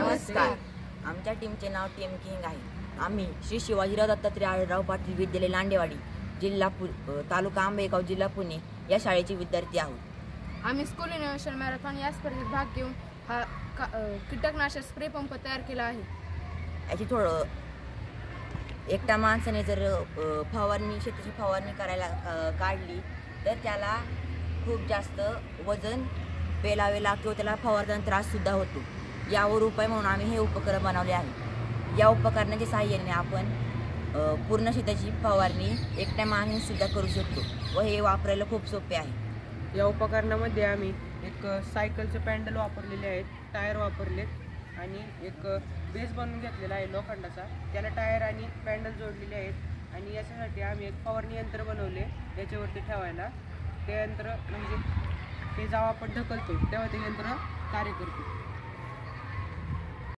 नमस्कार. आमच्या टीमचे नाव टीम किंग आहे. आम्ही श्री शिवाजीराव दत्तात्रय आढळराव पाटील विद्यालय लांडेवाडी, तालुका आंबेगाव, जिल्हा पुणे या शाळेचे विद्यार्थी आहोत. आम्ही स्कूल इनोव्हेशन मॅरेथॉन या स्पर्धेत भाग घेऊन हा कीटकनाशक स्प्रे पंप तयार केला आहे. याची थोडं एकटा माणसाने जर शेतीची फवारणी करायला काढली तर त्याला खूप जास्त वजन पेलावे लागते व त्याला फवारताना त्राससुद्धा होतो. यावर उपाय म्हणून आम्ही हे उपकरण बनवले आहे. या उपकरणाच्या सहाय्याने आपण पूर्ण शेताची फवारणी एकट्या माणसानेसुद्धा करू शकतो व हे वापरायला खूप सोपे आहे. या उपकरणामध्ये आम्ही एक सायकलचे पॅन्डल वापरलेले आहेत, टायर वापरलेत आणि एक बेस बनवून घेतलेला आहे लोखंडाचा. त्याला टायर आणि पॅन्डल जोडलेले आहेत आणि याच्यासाठी आम्ही एक फवारणी यंत्र बनवले याच्यावरती ठेवायला. ते यंत्र म्हणजे ते जेव्हा आपण ढकलतो तेव्हा ते यंत्र कार्य करते.